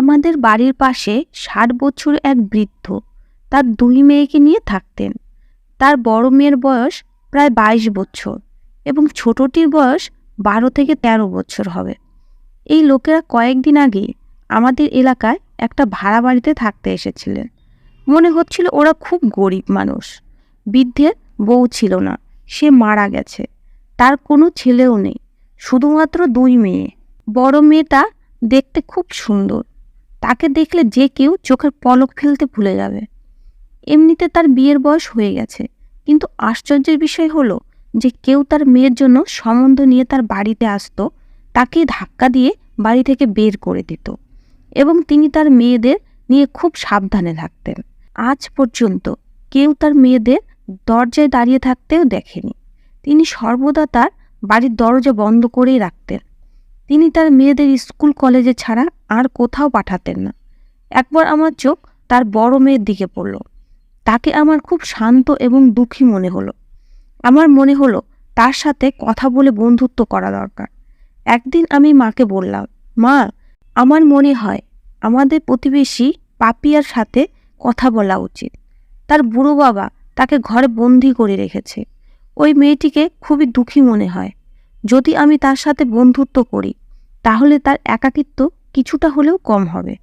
আমাদের বাড়ির পাশে ৬০ বছর এক বৃদ্ধ তার ২ মেয়েকে নিয়ে থাকতেন। তার বড় মেয়ের বয়স প্রায় ২২ বছর এবং ছোটটির বয়স ১২ থেকে ১৩ বছর হবে। এই লোকেরা কয়েকদিন আগে আমাদের এলাকায় একটা ভাড়া বাড়িতে থাকতে এসেছিলেন। মনে হচ্ছিল ওরা খুব গরিব মানুষ। বৃদ্ধের বউ ছিল না, সে মারা গেছে। তার কোনো ছেলেও নেই, শুধুমাত্র ২ মেয়ে। বড় মেয়েটা দেখতে খুব সুন্দর, তাকে দেখলে যে কেউ চোখের পলক ফেলতে ভুলে যাবে। এমনিতে তার বিয়ের বয়স হয়ে গেছে, কিন্তু আশ্চর্যের বিষয় হলো যে কেউ তার মেয়ের জন্য সম্বন্ধ নিয়ে তার বাড়িতে আসতো, তাকে ধাক্কা দিয়ে বাড়ি থেকে বের করে দিত এবং তিনি তার মেয়েদের নিয়ে খুব সাবধানে থাকতেন। আজ পর্যন্ত কেউ তার মেয়েদের দরজায় দাঁড়িয়ে থাকতেও দেখেনি। তিনি সর্বদা তার বাড়ির দরজা বন্ধ করেই রাখতেন। তিনি তার মেয়েদের স্কুল কলেজে ছাড়া আর কোথাও পাঠাতেন না। একবার আমার চোখ তার বড় মেয়ের দিকে পড়ল। তাকে আমার খুব শান্ত এবং দুঃখী মনে হলো। আমার মনে হলো তার সাথে কথা বলে বন্ধুত্ব করা দরকার। একদিন আমি মাকে বললাম, মা, আমার মনে হয় আমাদের প্রতিবেশী পাপিয়ার সাথে কথা বলা উচিত। তার বুড়ো বাবা তাকে ঘরে বন্দি করে রেখেছে। ওই মেয়েটিকে খুবই দুঃখী মনে হয়। যদি আমি তার সাথে বন্ধুত্ব করি তাহলে তার একাকিত্ব কিছুটা হলেও কম হবে।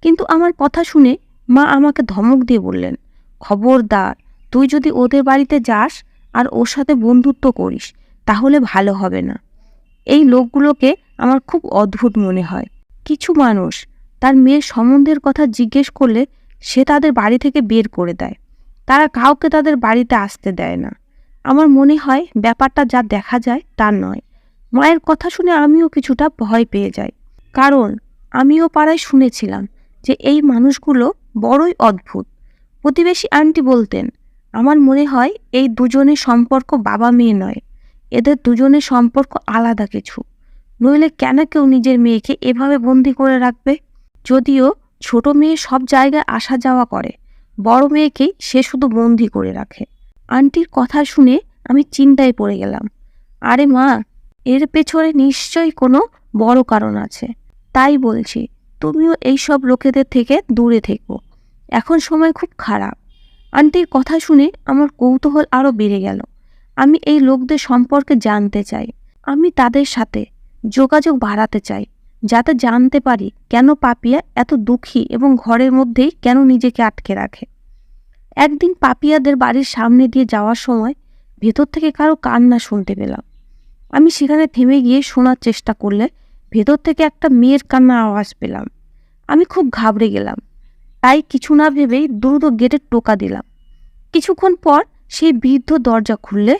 কিন্তু আমার কথা শুনে মা আমাকে ধমক দিয়ে বললেন, খবরদার, তুই যদি ওদের বাড়িতে যাস আর ওর সাথে বন্ধুত্ব করিস তাহলে ভালো হবে না। এই লোকগুলোকে আমার খুব অদ্ভুত মনে হয়। কিছু মানুষ তার মেয়ের সম্বন্ধের কথা জিজ্ঞেস করলে সে তাদের বাড়ি থেকে বের করে দেয়। তারা কাউকে তাদের বাড়িতে আসতে দেয় না। আমার মনে হয় ব্যাপারটা যা দেখা যায় তা নয়। মায়ের কথা শুনে আমিও কিছুটা ভয় পেয়ে যাই, কারণ আমিও পাড়ায় শুনেছিলাম যে এই মানুষগুলো বড়ই অদ্ভুত। প্রতিবেশী আন্টি বলতেন, আমার মনে হয় এই দুজনের সম্পর্ক বাবা মেয়ে নয়, এদের দুজনের সম্পর্ক আলাদা কিছু। নইলে কেন কেউ নিজের মেয়েকে এভাবে বন্দি করে রাখবে? যদিও ছোট মেয়ে সব জায়গায় আসা যাওয়া করে, বড় মেয়েকেই সে শুধু বন্দি করে রাখে। আন্টির কথা শুনে আমি চিন্তায় পড়ে গেলাম। আরে মা, এর পেছনে নিশ্চয়ই কোনো বড় কারণ আছে। তাই বলছি, তুমিও এইসব লোকেদের থেকে দূরে থেকো। এখন সময় খুব খারাপ। আন্টির কথা শুনে আমার কৌতূহল আরও বেড়ে গেল। আমি এই লোকদের সম্পর্কে জানতে চাই। আমি তাদের সাথে যোগাযোগ বাড়াতে চাই, যাতে জানতে পারি কেন পাপিয়া এত দুঃখী এবং ঘরের মধ্যেই কেন নিজেকে আটকে রাখে। একদিন পাপিয়াদের বাড়ির সামনে দিয়ে যাওয়ার সময় ভেতর থেকে কারো কান্না শুনতে পেলাম। আমি সেখানে থেমে গিয়ে শোনার চেষ্টা করলে ভেতর থেকে একটা মেয়ের কান্নার আওয়াজ পেলাম। আমি খুব ঘাবড়ে গেলাম, তাই কিছু না ভেবেই দ্রুত গেটে টোকা দিলাম। কিছুক্ষণ পর সেই বৃদ্ধ দরজা খুললে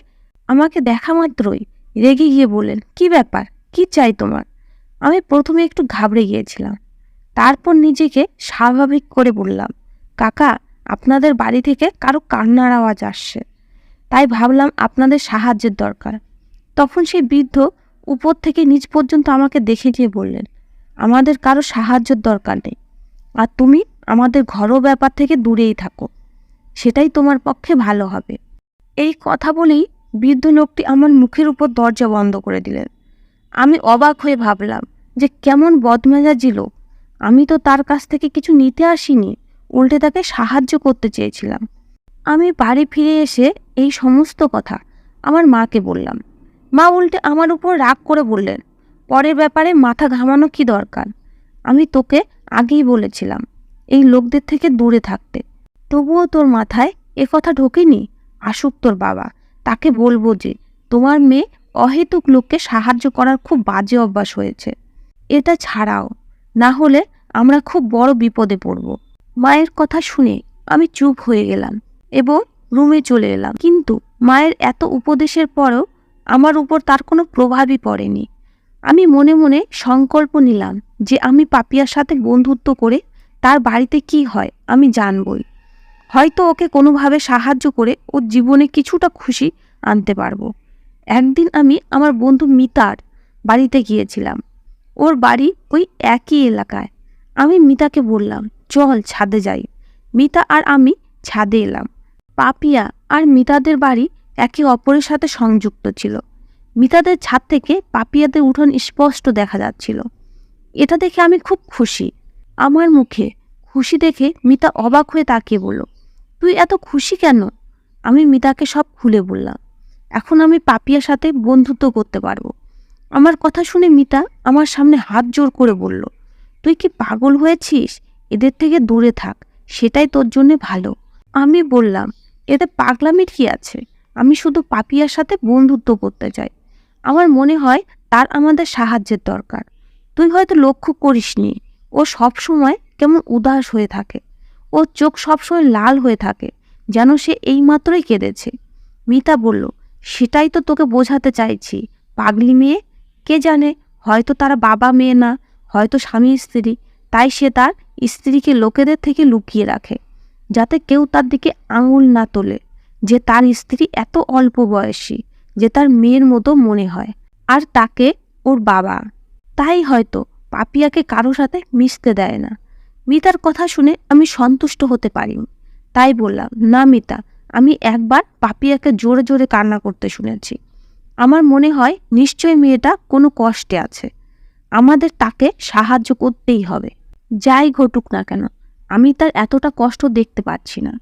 আমাকে দেখা মাত্রই রেগে গিয়ে বললেন, কি ব্যাপার, কি চাই তোমার? আমি প্রথমে একটু ঘাবড়ে গিয়েছিলাম, তারপর নিজেকে স্বাভাবিক করে বললাম, কাকা, আপনাদের বাড়ি থেকে কারো কান্নার আওয়াজ আসছে, তাই ভাবলাম আপনাদের সাহায্যের দরকার। তখন সেই বৃদ্ধ উপর থেকে নিচ পর্যন্ত আমাকে দেখে দিয়ে বললেন, আমাদের কারো সাহায্যের দরকার নেই, আর তুমি আমাদের ঘরোয়া ব্যাপার থেকে দূরেই থাকো, সেটাই তোমার পক্ষে ভালো হবে। এই কথা বলেই বৃদ্ধ লোকটি আমার মুখের উপর দরজা বন্ধ করে দিলেন। আমি অবাক হয়ে ভাবলাম যে কেমন বদমেজাজি লোক। আমি তো তার কাছ থেকে কিছু নিতে আসিনি, উল্টে তাকে সাহায্য করতে চেয়েছিলাম। আমি বাড়ি ফিরে এসে এই সমস্ত কথা আমার মাকে বললাম। মা উল্টে আমার উপর রাগ করে বললেন, পরের ব্যাপারে মাথা ঘামানো কি দরকার? আমি তোকে আগেই বলেছিলাম এই লোকদের থেকে দূরে থাকতে, তবুও তোর মাথায় এ কথা ঢোকেনি। আসুক তোর বাবা, তাকে বলবো যে তোমার মেয়ে অহেতুক লোককে সাহায্য করার খুব বাজে অভ্যাস হয়েছে। এটা ছাড়াও, না হলে আমরা খুব বড় বিপদে পড়ব। মায়ের কথা শুনে আমি চুপ হয়ে গেলাম এবং রুমে চলে এলাম। কিন্তু মায়ের এত উপদেশের পরেও আমার উপর তার কোনো প্রভাবই পড়েনি। আমি মনে মনে সংকল্প নিলাম যে আমি পাপিয়ার সাথে বন্ধুত্ব করে তার বাড়িতে কি হয় আমি জানবই। হয়তো ওকে কোনোভাবে সাহায্য করে ওর জীবনে কিছুটা খুশি আনতে পারবো। একদিন আমি আমার বন্ধু মিতার বাড়িতে গিয়েছিলাম। ওর বাড়ি ওই একই এলাকায়। আমি মিতাকে বললাম, চল ছাদে যাই। মিতা আর আমি ছাদে এলাম। পাপিয়া আর মিতাদের বাড়ি একে অপরের সাথে সংযুক্ত ছিল। মিতাদের ছাদ থেকে পাপিয়াদের উঠোন স্পষ্ট দেখা যাচ্ছিল। এটা দেখে আমি খুব খুশি। আমার মুখে খুশি দেখে মিতা অবাক হয়ে তাকিয়ে বলল, তুই এত খুশি কেন? আমি মিতাকে সব খুলে বললাম। এখন আমি পাপিয়ার সাথে বন্ধুত্ব করতে পারবো। আমার কথা শুনে মিতা আমার সামনে হাত জোর করে বলল, তুই কি পাগল হয়েছিস? এদের থেকে দূরে থাক, সেটাই তোর জন্যে ভালো। আমি বললাম, এতে পাগলামির কি আছে? আমি শুধু পাপিয়ার সাথে বন্ধুত্ব করতে চাই। আমার মনে হয় তার আমাদের সাহায্যের দরকার। তুই হয়তো লক্ষ্য করিসনি, ও সবসময় কেমন উদাস হয়ে থাকে। ওর চোখ সবসময় লাল হয়ে থাকে, যেন সে এইমাত্রই কেঁদেছে। মিতা বলল, সেটাই তো তোকে বোঝাতে চাইছি, পাগলি মেয়ে। কে জানে, হয়তো তারা বাবা মেয়ে না, হয়তো স্বামী স্ত্রী। তাই সে তার স্ত্রীকে লোকেদের থেকে লুকিয়ে রাখে, যাতে কেউ তার দিকে আঙুল না তোলে যে তার স্ত্রী এত অল্প বয়সী, যে তার মেয়ের মতো মনে হয়, আর তাকে ওর বাবা। তাই হয়তো পাপিয়াকে কারো সাথে মিশতে দেয় না। মিতার কথা শুনে আমি সন্তুষ্ট হতে পারিনি। তাই বললাম, না মিতা, আমি একবার পাপিয়াকে জোরে জোরে কান্না করতে শুনেছি। আমার মনে হয় নিশ্চয়ই মেয়েটা কোনো কষ্টে আছে। আমাদের তাকে সাহায্য করতেই হবে, যাই ঘটুক না কেন। আমি তার এতটা কষ্ট দেখতে পাচ্ছি না।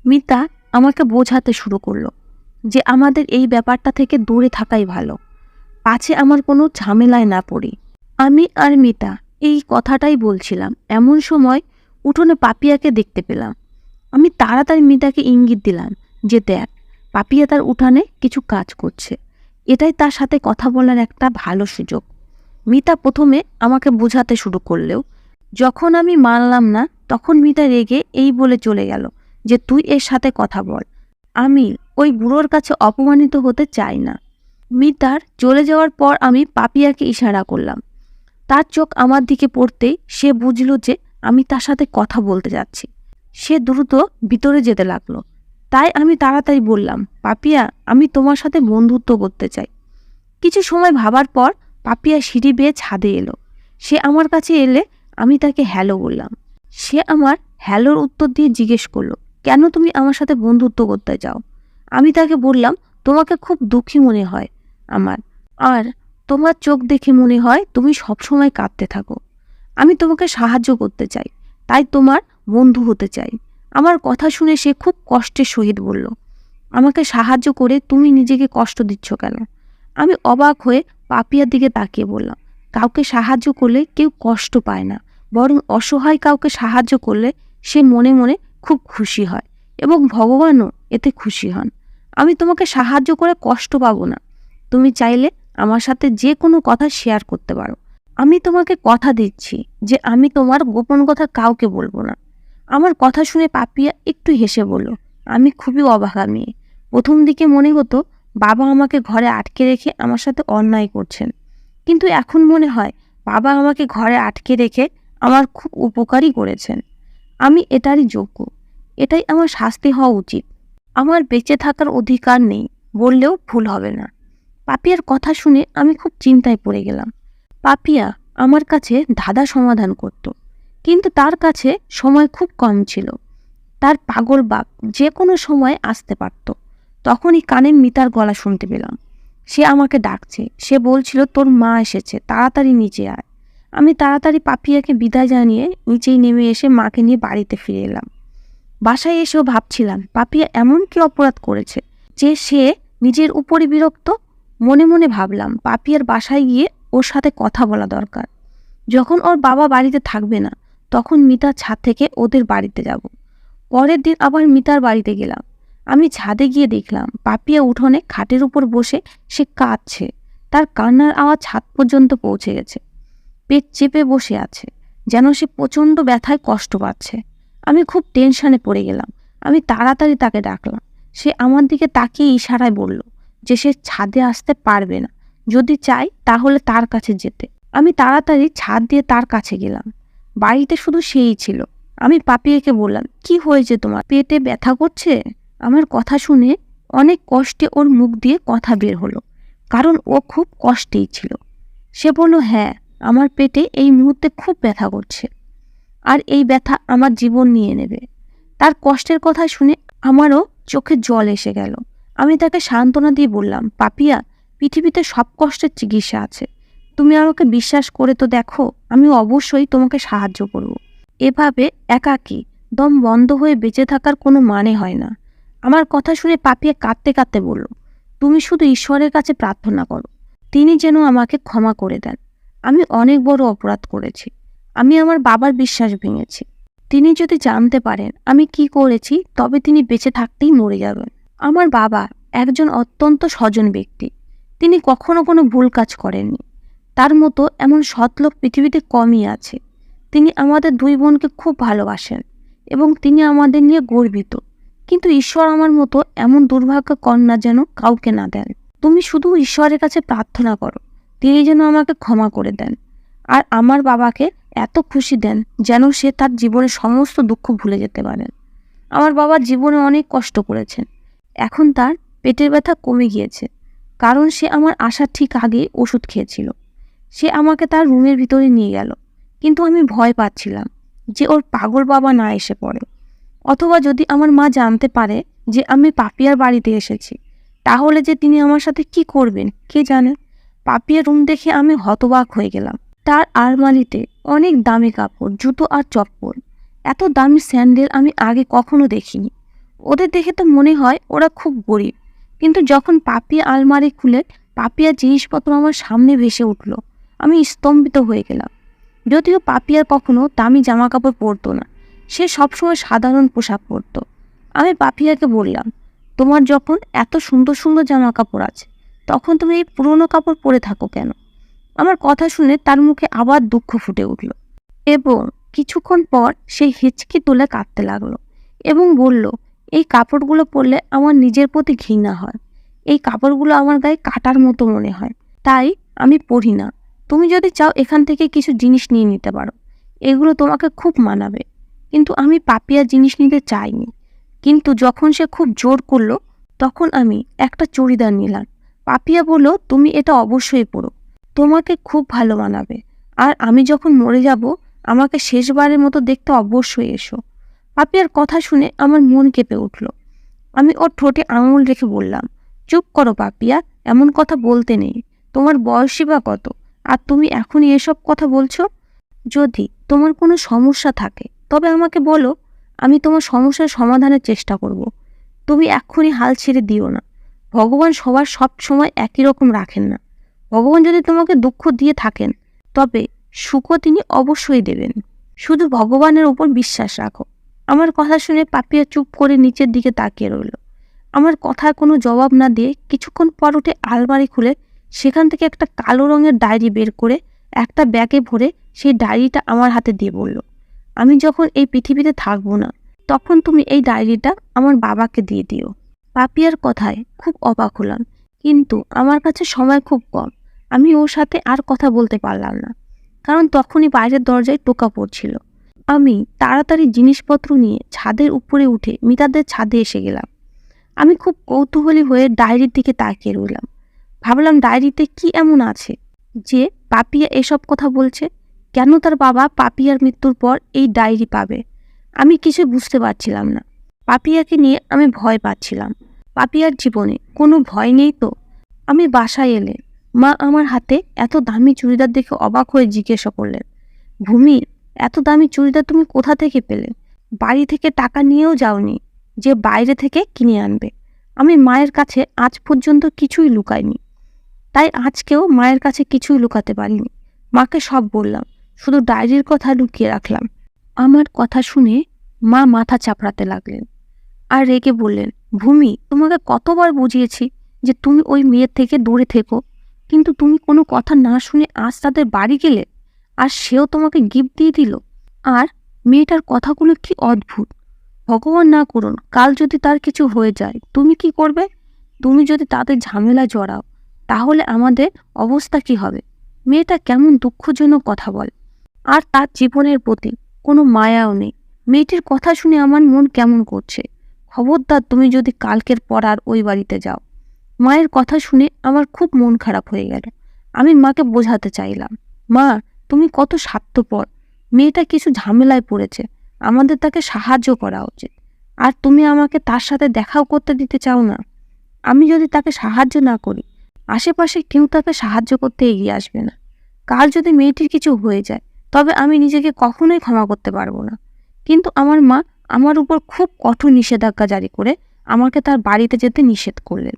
মিতা আমাকে বোঝাতে শুরু করলো যে আমাদের এই ব্যাপারটা থেকে দূরে থাকাই ভালো, পাছে আমার কোনো ঝামেলায় না পড়ি। আমি আর মিতা এই কথাটাই বলছিলাম, এমন সময় উঠোনে পাপিয়াকে দেখতে পেলাম। আমি তাড়াতাড়ি মিতাকে ইঙ্গিত দিলাম যে দেখ, পাপিয়া তার উঠানে কিছু কাজ করছে, এটাই তার সাথে কথা বলার একটা ভালো সুযোগ। মিতা প্রথমে আমাকে বোঝাতে শুরু করলেও যখন আমি মানলাম না, তখন মিতা রেগে এই বলে চলে গেল যে তুই এর সাথে কথা বল। আমি ওই বুড়োর কাছে অপমানিত হতে চাই না। মিতার চলে যাওয়ার পর আমি পাপিয়াকে ইশারা করলাম। তার চোখ আমার দিকে পড়তেই সে বুঝল যে আমি তার সাথে কথা বলতে যাচ্ছি। সে দ্রুত ভিতরে যেতে লাগলো। তাই আমি তাড়াতাড়ি বললাম, পাপিয়া, আমি তোমার সাথে বন্ধুত্ব করতে চাই। কিছু সময় ভাবার পর পাপিয়া সিঁড়ি বেয়ে ছাদে এলো। সে আমার কাছে এলে আমি তাকে হ্যালো বললাম। সে আমার হ্যালোর উত্তর দিয়ে জিজ্ঞেস করলো, কেন তুমি আমার সাথে বন্ধুত্ব করতে চাও? আমি তাকে বললাম, তোমাকে খুব দুঃখী মনে হয় আমার, আর তোমার চোখ দেখে মনে হয় তুমি সবসময় কাঁদতে থাকো। আমি তোমাকে সাহায্য করতে চাই, তাই তোমার বন্ধু হতে চাই। আমার কথা শুনে সে খুব কষ্টের সহিত বলল, আমাকে সাহায্য করে তুমি নিজেকে কষ্ট দিচ্ছ কেন? আমি অবাক হয়ে পাপিয়ার দিকে তাকিয়ে বললাম, কাউকে সাহায্য করলে কেউ কষ্ট পায় না, বরং অসহায় কাউকে সাহায্য করলে সে মনে মনে খুব খুশি হয়, এবং ভগবানও এতে খুশি হন। আমি তোমাকে সাহায্য করে কষ্ট পাবো না। তুমি চাইলে আমার সাথে যে কোনো কথা শেয়ার করতে পারো। আমি তোমাকে কথা দিচ্ছি যে আমি তোমার গোপন কথা কাউকে বলবো না। আমার কথা শুনে পাপিয়া একটু হেসে বলল, আমি খুবই অবাকা মেয়ে। প্রথম দিকে মনে হতো বাবা আমাকে ঘরে আটকে রেখে আমার সাথে অন্যায় করছেন, কিন্তু এখন মনে হয় বাবা আমাকে ঘরে আটকে রেখে আমার খুব উপকারই করেছেন। আমি এটারই যোগ্য, এটাই আমার শাস্তি হওয়া উচিত। আমার বেঁচে থাকার অধিকার নেই বললেও ভুল হবে না। পাপিয়ার কথা শুনে আমি খুব চিন্তায় পড়ে গেলাম। পাপিয়া আমার কাছে ধাঁধা সমাধান করত, কিন্তু তার কাছে সময় খুব কম ছিল। তার পাগল বাপ যে কোনো সময় আসতে পারত। তখনই কানে মিতার গলা শুনতে পেলাম। সে আমাকে ডাকছে। সে বলছিল, তোর মা এসেছে, তাড়াতাড়ি নিচে আয়। আমি তাড়াতাড়ি পাপিয়াকে বিদায় জানিয়ে নিচেই নেমে এসে মাকে নিয়ে বাড়িতে ফিরে এলাম। বাসায় এসেও ভাবছিলাম, পাপিয়া এমন কি অপরাধ করেছে যে সে নিজের উপরই বিরক্ত। মনে মনে ভাবলাম, পাপিয়ার বাসায় গিয়ে ওর সাথে কথা বলা দরকার। যখন ওর বাবা বাড়িতে থাকবে না, তখন মিতার ছাদ থেকে ওদের বাড়িতে যাব। পরের দিন আবার মিতার বাড়িতে গেলাম। আমি ছাদে গিয়ে দেখলাম পাপিয়া উঠোনে খাটের উপর বসে সে কাঁদছে। তার কান্নার আওয়াজ ছাদ পর্যন্ত পৌঁছে গেছে। পেট চেপে বসে আছে, যেন সে প্রচণ্ড ব্যথায় কষ্ট পাচ্ছে। আমি খুব টেনশনে পড়ে গেলাম। আমি তাড়াতাড়ি তাকে ডাকলাম। সে আমার দিকে তাকিয়ে ইশারায় বলল যে সে ছাদে আসতে পারবে না, যদি চাই তাহলে তার কাছে যেতে। আমি তাড়াতাড়ি ছাদ দিয়ে তার কাছে গেলাম। বাড়িতে শুধু সেই ছিল। আমি পাপিয়াকে বললাম, কি হয়েছে তোমার? পেটে ব্যথা করছে? আমার কথা শুনে অনেক কষ্টে ওর মুখ দিয়ে কথা বের হলো, কারণ ও খুব কষ্টেই ছিল। সে বলল, হ্যাঁ, আমার পেটে এই মুহূর্তে খুব ব্যথা করছে, আর এই ব্যথা আমার জীবন নিয়ে নেবে। তার কষ্টের কথা শুনে আমারও চোখে জল এসে গেল। আমি তাকে সান্ত্বনা দিয়ে বললাম, পাপিয়া, পৃথিবীতে সব কষ্টের চিকিৎসা আছে। তুমি আমাকে বিশ্বাস করে তো দেখো, আমি অবশ্যই তোমাকে সাহায্য করব। এভাবে একাকী দম বন্ধ হয়ে বেঁচে থাকার কোনো মানে হয় না। আমার কথা শুনে পাপিয়া কাঁদতে কাঁদতে বলল, তুমি শুধু ঈশ্বরের কাছে প্রার্থনা করো, তিনি যেন আমাকে ক্ষমা করে দেন। আমি অনেক বড় অপরাধ করেছি। আমি আমার বাবার বিশ্বাস ভেঙেছি। তিনি যদি জানতে পারেন আমি কি করেছি, তবে তিনি বেঁচে থাকতেই মরে যাবেন। আমার বাবা একজন অত্যন্ত সজ্জন ব্যক্তি। তিনি কখনো কোনো ভুল কাজ করেননি। তার মতো এমন সৎ লোক পৃথিবীতে কমই আছে। তিনি আমাদের দুই বোনকে খুব ভালোবাসেন এবং তিনি আমাদের নিয়ে গর্বিত। কিন্তু ঈশ্বর আমার মতো এমন দুর্ভাগ্য কন্যা যেন কাউকে না দেন। তুমি শুধু ঈশ্বরের কাছে প্রার্থনা করো, তিনি যেন আমাকে ক্ষমা করে দেন আর আমার বাবাকে এত খুশি দেন যেন সে তার জীবনের সমস্ত দুঃখ ভুলে যেতে পারেন। আমার বাবা জীবনে অনেক কষ্ট করেছেন। এখন তার পেটের ব্যথা কমে গিয়েছে, কারণ সে আমার আসার ঠিক আগে ওষুধ খেয়েছিল। সে আমাকে তার রুমের ভিতরে নিয়ে গেল, কিন্তু আমি ভয় পাচ্ছিলাম যে ওর পাগল বাবা না এসে পড়ে, অথবা যদি আমার মা জানতে পারে যে আমি পাপিয়ার বাড়িতে এসেছি, তাহলে যে তিনি আমার সাথে কি করবেন কে জানে। পাপিয়ার রুম দেখে আমি হতবাক হয়ে গেলাম। তার আলমারিতে অনেক দামি কাপড়, জুতো আর চপ্পল। এত দামি স্যান্ডেল আমি আগে কখনো দেখিনি। ওদের দেখে তো মনে হয় ওরা খুব গরিব, কিন্তু যখন পাপিয়া আলমারি খুলে পাপিয়ার জিনিসপত্র আমার সামনে ভেসে উঠল, আমি স্তম্ভিত হয়ে গেলাম। যদিও পাপিয়ার কখনো দামি জামা কাপড় পরতো না, সে সবসময় সাধারণ পোশাক পরত। আমি পাপিয়াকে বললাম, তোমার যখন এত সুন্দর সুন্দর জামা কাপড় আছে, তখন তুমি এই পুরনো কাপড় পরে থাকো কেন? আমার কথা শুনে তার মুখে আবার দুঃখ ফুটে উঠল এবং কিছুক্ষণ পর সে হিচকি তুলে কাঁদতে লাগলো এবং বলল, এই কাপড়গুলো পরলে আমার নিজের প্রতি ঘৃণা হয়। এই কাপড়গুলো আমার গায়ে কাটার মতো মনে হয়, তাই আমি পরি না। তুমি যদি চাও এখান থেকে কিছু জিনিস নিয়ে নিতে পারো, এগুলো তোমাকে খুব মানাবে। কিন্তু আমি পাপিয়ার জিনিস নিতে চাইনি। কিন্তু যখন সে খুব জোর করলো, তখন আমি একটা চুড়িদার নিলাম। পাপিয়া বলল, তুমি এটা অবশ্যই পরো, তোমাকে খুব ভালো মানাবে। আর আমি যখন মরে যাব, আমাকে শেষবারের মতো দেখতে অবশ্যই এসো। পাপিয়ার কথা শুনে আমার মন কেঁপে উঠল। আমি ওর ঠোঁটে আঙুল রেখে বললাম, চুপ করো পাপিয়া, এমন কথা বলতে নেই। তোমার বয়সই বা কত, আর তুমি এখনই এসব কথা বলছো? যদি তোমার কোনো সমস্যা থাকে তবে আমাকে বলো, আমি তোমার সমস্যার সমাধানের চেষ্টা করব। তুমি এক্ষুনি হাল ছেড়ে দিও না। ভগবান সবার সব সময় একই রকম রাখেন না। ভগবান যদি তোমাকে দুঃখ দিয়ে থাকেন, তবে সুখও তিনি অবশ্যই দেবেন। শুধু ভগবানের উপর বিশ্বাস রাখো। আমার কথা শুনে পাপিয়া চুপ করে নিচের দিকে তাকিয়ে রইল। আমার কথার কোনো জবাব না দিয়ে কিছুক্ষণ পর উঠে আলমারি খুলে সেখান থেকে একটা কালো রঙের ডায়েরি বের করে একটা ব্যাগে ভরে সেই ডায়েরিটা আমার হাতে দিয়ে বলল, আমি যখন এই পৃথিবীতে থাকবো না, তখন তুমি এই ডায়েরিটা আমার বাবাকে দিয়ে দিও। পাপিয়ার কথায় খুব অবাক হলাম, কিন্তু আমার কাছে সময় খুব কম। আমি ওর সাথে আর কথা বলতে পারলাম না, কারণ তখনই বাইরের দরজায় টোকা পড়ছিল। আমি তাড়াতাড়ি জিনিসপত্র নিয়ে ছাদের উপরে উঠে মিতাদের ছাদে এসে গেলাম। আমি খুব কৌতূহলী হয়ে ডায়েরির দিকে তাকিয়ে রইলাম। ভাবলাম, ডায়েরিতে কি এমন আছে যে পাপিয়া এসব কথা বলছে? কেন তার বাবা পাপিয়ার মৃত্যুর পর এই ডায়েরি পাবে? আমি কিছু বুঝতে পারছিলাম না। পাপিয়াকে নিয়ে আমি ভয় পাচ্ছিলাম। পাপিয়ার জীবনে কোনো ভয় নেই তো? আমি বাসায় এলে মা আমার হাতে এত দামি চুড়িদার দেখে অবাক হয়ে জিজ্ঞাসা করলেন, ভূমি, এত দামি চুড়িদার তুমি কোথা থেকে পেলে? বাড়ি থেকে টাকা নিয়েও যাওনি যে বাইরে থেকে কিনে আনবে। আমি মায়ের কাছে আজ পর্যন্ত কিছুই লুকাইনি, তাই আজকেও মায়ের কাছে কিছুই লুকাতে পারিনি। মাকে সব বললাম, শুধু ডায়েরির কথা লুকিয়ে রাখলাম। আমার কথা শুনে মা মাথা চাপড়াতে লাগলেন আর রেগে বললেন, ভূমি, তোমাকে কতবার বুঝিয়েছি যে তুমি ওই মেয়ের থেকে দূরে থেকো, কিন্তু তুমি কোনো কথা না শুনে আজ তাদের বাড়ি গেলে, আর সেও তোমাকে গিফট দিয়ে দিল। আর মেয়েটার কথাগুলো কি অদ্ভুত। ভগবান না করুন কাল যদি তার কিছু হয়ে যায়, তুমি কি করবে? তুমি যদি তাদের ঝামেলা জড়াও, তাহলে আমাদের অবস্থা কি হবে? মেয়েটা কেমন দুঃখজনক কথা বলে, আর তার জীবনের প্রতি কোনো মায়াও নেই। মেয়েটির কথা শুনে আমার মন কেমন করছে। খবরদার তুমি যদি কালকের পর আর ওই বাড়িতে যাও। মায়ের কথা শুনে আমার খুব মন খারাপ হয়ে গেল। আমি মাকে বোঝাতে চাইলাম, মা, তুমি কত স্বার্থপর। মেয়েটা কিছু ঝামেলায় পড়েছে, আমাদের তাকে সাহায্য করা উচিত। আর তুমি আমাকে তার সাথে দেখাও করতে দিতে চাও না। আমি যদি তাকে সাহায্য না করি, আশেপাশে কেউ তাকে সাহায্য করতে এগিয়ে আসবে না। কাল যদি মেয়েটির কিছু হয়ে যায়, তবে আমি নিজেকে কখনোই ক্ষমা করতে পারবো না। কিন্তু আমার মা আমার উপর খুব কঠোর নিষেধাজ্ঞা জারি করে আমাকে তার বাড়িতে যেতে নিষেধ করলেন।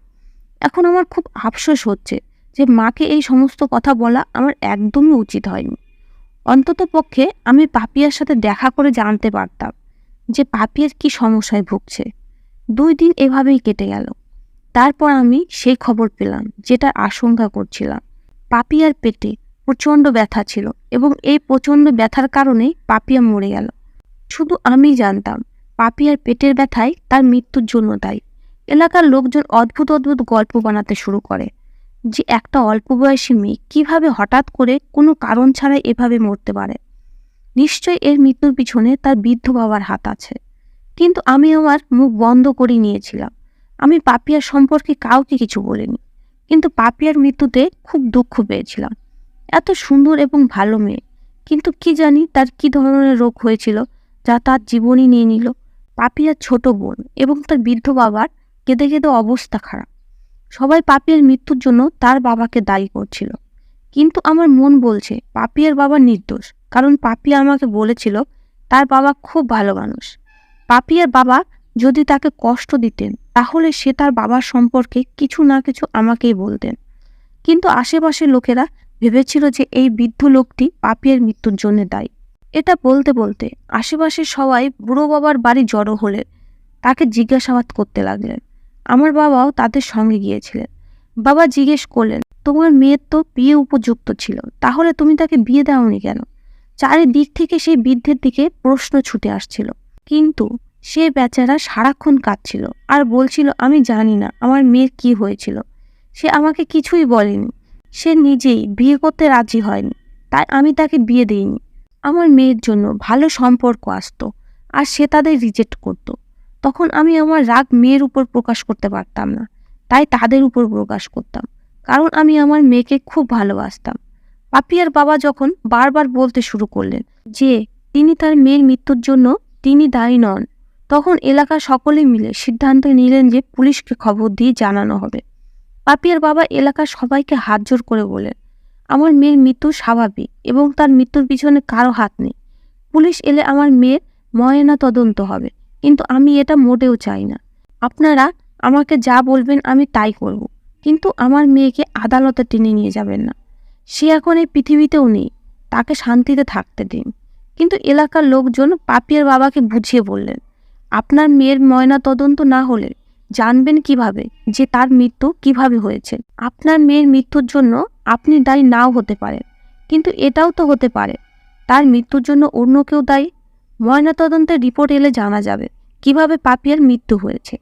এখন আমার খুব আফসোস হচ্ছে যে মাকে এই সমস্ত কথা বলা আমার একদমই উচিত হয়নি। অন্ততপক্ষে আমি পাপিয়ার সাথে দেখা করে জানতে পারতাম যে পাপিয়ার কি সমস্যায় ভুগছে। 2 দিন এভাবেই কেটে গেল। তারপর আমি সেই খবর পেলাম যেটা আশঙ্কা করছিলাম। পাপিয়ার পেটে প্রচণ্ড ব্যথা ছিল এবং এই প্রচণ্ড ব্যথার কারণেই পাপিয়া মরে গেল। শুধু আমি জানতাম পাপিয়ার পেটের ব্যথাই তার মৃত্যুর জন্য দায়ী। এলাকার লোকজন অদ্ভুত অদ্ভুত গল্প বানাতে শুরু করে যে একটা অল্প বয়সী মেয়ে কিভাবে হঠাৎ করে কোনো কারণ ছাড়াই এভাবে মরতে পারে। নিশ্চয়ই এর মৃত্যুর পিছনে তার বৃদ্ধ বাবার হাত আছে। কিন্তু আমি আমার মুখ বন্ধ করে নিয়েছিলাম। আমি পাপিয়ার সম্পর্কে কাউকে কিছু বলিনি, কিন্তু পাপিয়ার মৃত্যুতে খুব দুঃখ পেয়েছিলাম। এত সুন্দর এবং ভালো মেয়ে, কিন্তু কি জানি তার কি ধরনের রোগ হয়েছিল যা তার জীবনই নিয়ে নিল। পাপিয়ার ছোট বোন এবং তার বৃদ্ধ বাবার কেঁদে কেঁদে অবস্থা খারাপ। সবাই পাপিয়ার মৃত্যুর জন্য তার বাবাকে দায়ী করছিল, কিন্তু আমার মন বলছে পাপিয়ার বাবা নির্দোষ, কারণ পাপিয়া আমাকে বলেছিল তার বাবা খুব ভালো মানুষ। পাপিয়ার বাবা যদি তাকে কষ্ট দিতেন তাহলে সে তার বাবার সম্পর্কে কিছু না কিছু আমাকেই বলতেন। কিন্তু আশেপাশের লোকেরা ভেবেছিল যে এই বৃদ্ধ লোকটি পাপিয়ার মৃত্যুর জন্য দায়ী। এটা বলতে বলতে আশেপাশের সবাই বুড়ো বাবার বাড়ি জড়ো হলে তাকে জিজ্ঞাসাবাদ করতে লাগলেন। আমার বাবাও তাদের সঙ্গে গিয়েছিলেন। বাবা জিজ্ঞেস করলেন, তোমার মেয়ের তো বিয়ে উপযুক্ত ছিল, তাহলে তুমি তাকে বিয়ে দাওনি কেন? চারিদিক থেকে সেই বৃদ্ধের দিকে প্রশ্ন ছুটে আসছিল, কিন্তু সে বেচারা সারাক্ষণ কাঁদছিল আর বলছিল আমি জানি না আমার মেয়ের কি হয়েছিল। সে আমাকে কিছুই বলেনি। সে নিজেই বিয়ে করতে রাজি হয়নি, তাই আমি তাকে বিয়ে দিইনি। আমার মেয়ের জন্য ভালো সম্পর্ক আসতো আর সে তাদের রিজেক্ট করত। তখন আমি আমার রাগ মেয়ের উপর প্রকাশ করতে পারতাম না, তাই তাদের উপর প্রকাশ করতাম, কারণ আমি আমার মেয়েকে খুব ভালোবাসতাম। পাপিয়ার বাবা যখন বারবার বলতে শুরু করলেন যে তিনি তার মেয়ের মৃত্যুর জন্য তিনি দায়ী নন, তখন এলাকার সকলে মিলে সিদ্ধান্ত নিলেন যে পুলিশকে খবর দিয়ে জানানো হবে। পাপিয়ার বাবা এলাকার সবাইকে হাত জোর করে বলেন, আমার মেয়ের মৃত্যু স্বাভাবিক এবং তার মৃত্যুর পিছনে কারো হাত নেই। পুলিশ এলে আমার মেয়ের ময়না তদন্ত হবে, কিন্তু আমি এটা মোটেও চাই না। আপনারা আমাকে যা বলবেন আমি তাই করব, কিন্তু আমার মেয়েকে আদালতে টেনে নিয়ে যাবেন না। সে এখন এই পৃথিবীতেও নেই, তাকে শান্তিতে থাকতে দিন। কিন্তু এলাকার লোকজন পাপিয়ার বাবাকে বুঝিয়ে বললেন, আপনার মেয়ের ময়না তদন্ত না হলে জানবেন কিভাবে যে তার মৃত্যু কিভাবে হয়েছে? আপনার মেয়ের মৃত্যুর জন্য আপনি দায়ী নাও হতে পারেন, কিন্তু এটাও তো হতে পারে তার মৃত্যুর জন্য অন্য কেউ দায়ী। ময়নাতদন্তের রিপোর্ট এলে জানা যাবে কিভাবে পাপিয়ার মৃত্যু হয়েছে,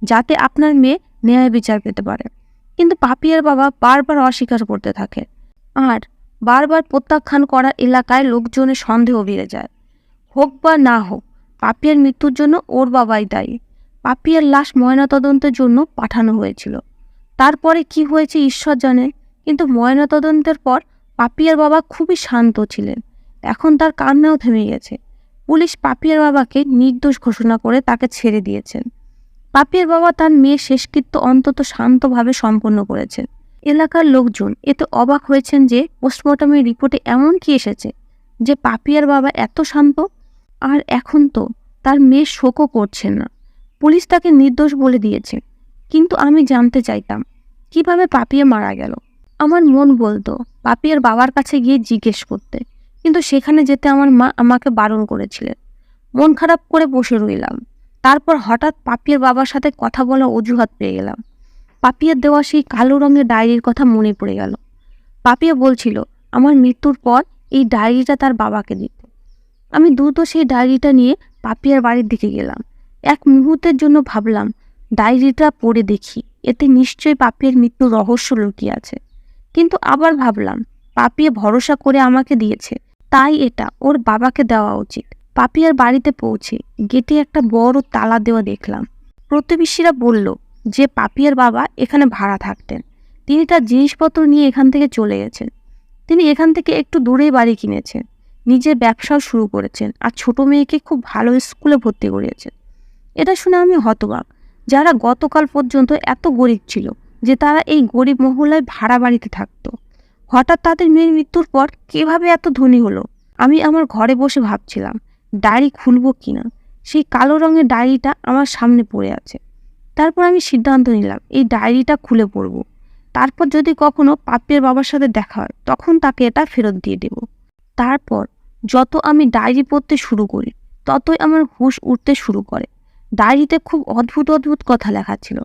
যাতে আপনার মেয়ে ন্যায় বিচার পেতে পারে। কিন্তু পাপিয়ার বাবা বারবার অস্বীকার করতে থাকে আর বারবার প্রত্যাখ্যান করার এলাকায় লোকজনের সন্দেহ বেড়ে যায়। হোক বা না হোক, পাপিয়ার মৃত্যুর জন্য ওর বাবাই দায়ী। পাপিয়ার লাশ ময়নাতদন্তের জন্য পাঠানো হয়েছিল। তারপরে কি হয়েছে ঈশ্বর জানে, কিন্তু ময়নাতদন্তের পর পাপিয়ার বাবা খুবই শান্ত ছিলেন। এখন তার কান্নাও থেমে গেছে। পুলিশ পাপিয়ার বাবাকে নির্দোষ ঘোষণা করে তাকে ছেড়ে দিয়েছেন। পাপিয়ার বাবা তার মেয়ের শেষকৃত্য অন্তত শান্তভাবে সম্পন্ন করেছেন। এলাকার লোকজন এতে অবাক হয়েছেন যে পোস্টমর্টমের রিপোর্টে এমন কি এসেছে যে পাপিয়ার বাবা এত শান্ত। আর এখন তো তার মেয়ে শোকও করছেন না। পুলিশ তাকে নির্দোষ বলে দিয়েছে, কিন্তু আমি জানতে চাইতাম কিভাবে পাপিয়া মারা গেল। আমার মন বলতো পাপিয়ার বাবার কাছে গিয়ে জিজ্ঞেস করতে, কিন্তু সেখানে যেতে আমার মা আমাকে বারণ করেছিলেন। মন খারাপ করে বসে রইলাম। তারপর হঠাৎ পাপিয়ার বাবার সাথে কথা বলা অজুহাত পেয়ে গেলাম। পাপিয়ার দেওয়া সেই কালো রঙের ডায়েরির কথা মনে পড়ে গেল। পাপিয়া বলছিল আমার মৃত্যুর পর এই ডায়েরিটা তার বাবাকে দিতে। আমি দ্রুত সেই ডায়েরিটা নিয়ে পাপিয়ার বাড়ির দিকে গেলাম। এক মুহূর্তের জন্য ভাবলাম ডায়েরিটা পড়ে দেখি, এতে নিশ্চয়ই পাপিয়ার মৃত্যুর রহস্য লুকিয়ে আছে। কিন্তু আবার ভাবলাম পাপিয়া ভরসা করে আমাকে দিয়েছে, তাই এটা ওর বাবাকে দেওয়া উচিত। পাপিয়ার বাড়িতে পৌঁছে গেটে একটা বড় তালা দেওয়া দেখলাম। প্রতিবেশীরা বলল যে পাপিয়ার বাবা এখানে ভাড়া থাকতেন। তিনি তার জিনিসপত্র নিয়ে এখান থেকে চলে গেছেন। তিনি এখান থেকে একটু দূরেই বাড়ি কিনেছেন, নিজের ব্যবসাও শুরু করেছেন আর ছোট মেয়েকে খুব ভালো স্কুলে ভর্তি করিয়েছেন। এটা শুনে আমি হতবাক। যারা গতকাল পর্যন্ত এত গরিব ছিল যে তারা এই গরিব মহল্লায় ভাড়া বাড়িতে থাকতো, হঠাৎ তাদের মেয়ের মৃত্যুর পর কিভাবে এত ধনী হলো? আমি আমার ঘরে বসে ভাবছিলাম ডায়েরি খুলবো কিনা। সেই কালো রঙের ডায়েরিটা আমার সামনে পড়ে আছে। তারপর আমি সিদ্ধান্ত নিলাম এই ডায়েরিটা খুলে পড়ব। তারপর যদি কখনো পাপিয়ার বাবার সাথে দেখা হয় তখন তাকে এটা ফেরত দিয়ে দেব। তারপর যত আমি ডায়েরি পড়তে শুরু করি ততই আমার হুঁশ উঠতে শুরু করে। ডায়েরিতে খুব অদ্ভুত অদ্ভুত কথা লেখা ছিল।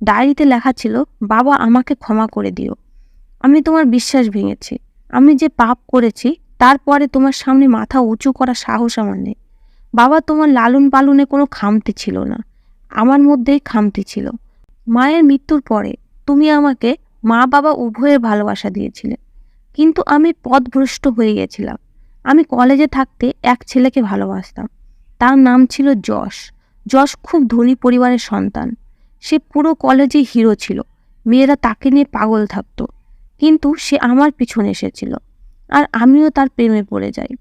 ডায়েরিতে লেখা ছিল, বাবা আমাকে ক্ষমা করে দিও, আমি তোমার বিশ্বাস ভেঙেছি, আমি যে পাপ করেছি তারপরে তোমার সামনে মাথা উঁচু করার সাহস আমার নেই। বাবা, তোমার লালন পালনে কোনো খামতি ছিল না, আমার মধ্যেই খামতি ছিল। মায়ের মৃত্যুর পরে তুমি আমাকে মা বাবা উভয়ের ভালোবাসা দিয়েছিলে, কিন্তু আমি পথভ্রষ্ট হয়ে গেছিলাম। আমি কলেজে থাকতে এক ছেলেকে ভালোবাসতাম। তার নাম ছিল যশ। যশ খুব ধনী পরিবারের সন্তান। সে পুরো কলেজে হিরো ছিল। মেয়েরা তাকে নিয়ে পাগল থাকতো। কিন্তু সে আমার পিছনে এসেছিল, আর আমিও তার প্রেমে পড়ে যাই।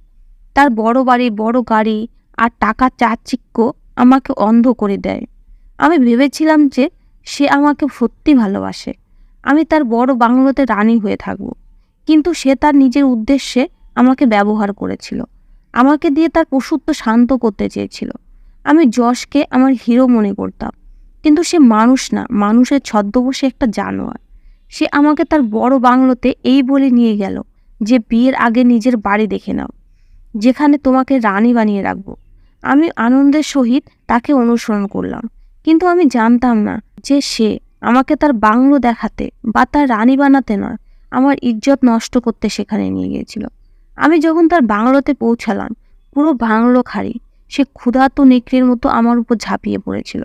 তার বড় বাড়ি, বড় গাড়ি আর টাকা চাকচিক্য আমাকে অন্ধ করে দেয়। আমি ভেবেছিলাম যে সে আমাকে সত্যি ভালোবাসে, আমি তার বড় বাংলোতে রানী হয়ে থাকব। কিন্তু সে তার নিজের উদ্দেশ্যে আমাকে ব্যবহার করেছিল। আমাকে দিয়ে তার পশুত্ব শান্ত করতে চেয়েছিল। আমি যশকে আমার হিরো মনে করতাম, কিন্তু সে মানুষ না, মানুষের ছদ্মবেশে একটা জানোয়ার। সে আমাকে তার বড় বাংলোতে এই বলে নিয়ে গেল যে বিয়ের আগে নিজের বাড়ি দেখে নাও, যেখানে তোমাকে রানী বানিয়ে রাখবো। আমি আনন্দের সহিত তাকে অনুসরণ করলাম, কিন্তু আমি জানতাম না যে সে আমাকে তার বাংলো দেখাতে বা তার রানী বানাতে নয়, আমার ইজ্জত নষ্ট করতে সেখানে নিয়ে গিয়েছিল। আমি যখন তার বাংলোতে পৌঁছালাম, পুরো বাংলো খালি। সে ক্ষুধার্ত নেকড়ের মতো আমার উপর ঝাঁপিয়ে পড়েছিল।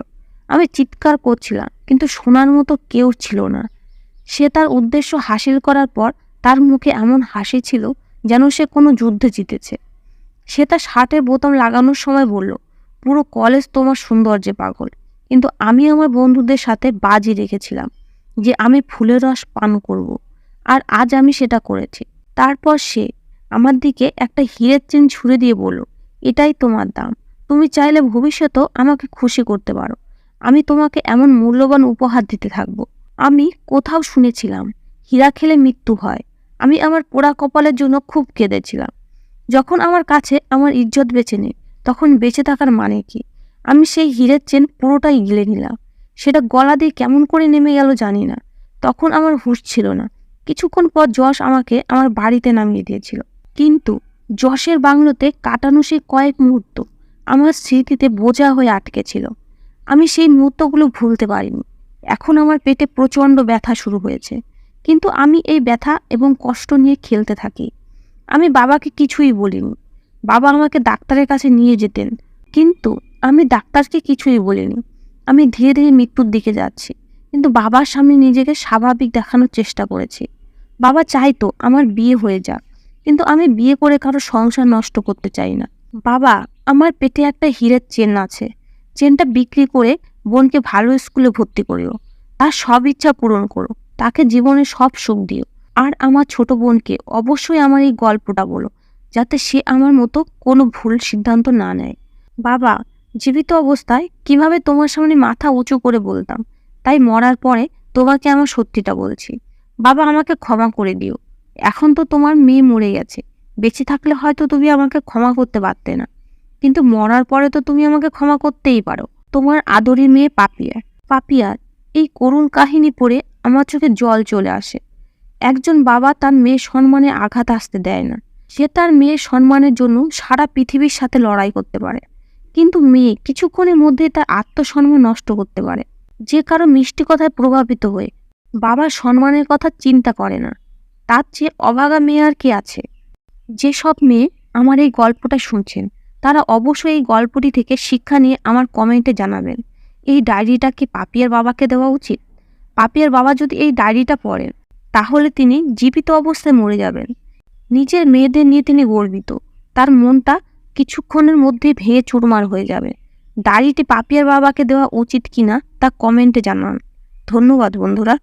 আমি চিৎকার করছিলাম, কিন্তু শোনার মতো কেউ ছিল না। সে তার উদ্দেশ্য হাসিল করার পর তার মুখে এমন হাসি ছিল যেন সে কোনো যুদ্ধে জিতেছে। সে তার শার্টের বোতাম লাগানোর সময় বলল, পুরো কলেজ তোমার সৌন্দর্যে পাগল। কিন্তু আমি আমার বন্ধুদের সাথে বাজি রেখেছিলাম যে আমি ফুলের রস পান করব, আর আজ আমি সেটা করেছি। তারপর সে আমার দিকে একটা হীরের চেন ছুঁড়ে দিয়ে বলল, এটাই তোমার দাম, তুমি চাইলে ভবিষ্যতেও আমাকে খুশি করতে পারো। আমি তোমাকে এমন মূল্যবান উপহার দিতে থাকবো। আমি কোথাও শুনেছিলাম হীরা খেলে মৃত্যু হয়। আমি আমার পোড়া কপালের জন্য খুব কেঁদেছিলাম। যখন আমার কাছে আমার ইজ্জত বেঁচে নেই, তখন বেঁচে থাকার মানে কি? আমি সেই হীরের চেন পুরোটাই গিলে নিলাম। সেটা গলা দিয়ে কেমন করে নেমে গেল জানি না। তখন আমার হুঁশ ছিল না। কিছুক্ষণ পর যশ আমাকে আমার বাড়িতে নামিয়ে দিয়েছিল। কিন্তু যশের বাংলোতে কাটানো সেই কয়েক মুহূর্ত আমার স্মৃতিতে বোঝা হয়ে আটকে ছিল। আমি সেই মুহূর্তগুলো ভুলতে পারিনি। এখন আমার পেটে প্রচণ্ড ব্যথা শুরু হয়েছে, কিন্তু আমি এই ব্যথা এবং কষ্ট নিয়ে খেলতে থাকি। আমি বাবাকে কিছুই বলিনি। বাবা আমাকে ডাক্তারের কাছে নিয়ে যেতেন, কিন্তু আমি ডাক্তারকে কিছুই বলিনি। আমি ধীরে ধীরে মৃত্যুর দিকে যাচ্ছি, কিন্তু বাবার সামনে নিজেকে স্বাভাবিক দেখানোর চেষ্টা করেছি। বাবা চাইতো আমার বিয়ে হয়ে যাক, কিন্তু আমি বিয়ে করে কারো সংসার নষ্ট করতে চাই না। বাবা, আমার পেটে একটা হীরের চেন আছে, চেনটা বিক্রি করে বোনকে ভালো স্কুলে ভর্তি করিও, তার সব ইচ্ছা পূরণ করো, তাকে জীবনে সব সুখ দিও। আর আমার ছোট বোনকে অবশ্যই আমার এই গল্পটা বলো, যাতে সে আমার মতো কোনো ভুল সিদ্ধান্ত না নেয়। বাবা, জীবিত অবস্থায় কিভাবে তোমার সামনে মাথা উঁচু করে বলতাম, তাই মরার পরে তোমাকে আমার সত্যিটা বলছি। বাবা, আমাকে ক্ষমা করে দিও। এখন তো তোমার মেয়ে মরে গেছে, বেঁচে থাকলে হয়তো তুমি আমাকে ক্ষমা করতে পারতে না, কিন্তু মরার পরে তো তুমি আমাকে ক্ষমা করতেই পারো। তোমার আদরের মেয়ে পাপিয়া। পাপিয়ার এই করুণ কাহিনী পড়ে আমার চোখে জল চলে আসে। একজন বাবা তার মেয়ের সম্মানে আঘাত আসতে দেয় না। সে তার মেয়ের সম্মানের জন্য সারা পৃথিবীর সাথে লড়াই করতে পারে, কিন্তু মেয়ে কিছুক্ষণের মধ্যেই তার আত্মসম্মান নষ্ট করতে পারে যে কারো মিষ্টি কথায় প্রভাবিত হয়ে। বাবার সম্মানের কথা চিন্তা করে না। তার চেয়ে অভাগা মেয়ে আর কে আছে? যেসব মেয়ে আমার এই গল্পটা শুনছেন, তারা অবশ্যই এই গল্পটি থেকে শিক্ষা নিয়ে আমার কমেন্টে জানাবেন, এই ডায়েরিটা কি পাপিয়ার বাবাকে দেওয়া উচিত? পাপিয়ার বাবা যদি এই ডায়েরিটা পড়েন, তাহলে তিনি জীবিত অবস্থায় মরে যাবেন। নিজের মেয়েদের নিয়ে তিনি গর্বিত। তার মনটা কিছুক্ষণের মধ্যে ভেঙে চুরমার হয়ে যাবে। ডায়েরিটি পাপিয়ার বাবাকে দেওয়া উচিত কিনা তা কমেন্টে জানান। ধন্যবাদ বন্ধুরা।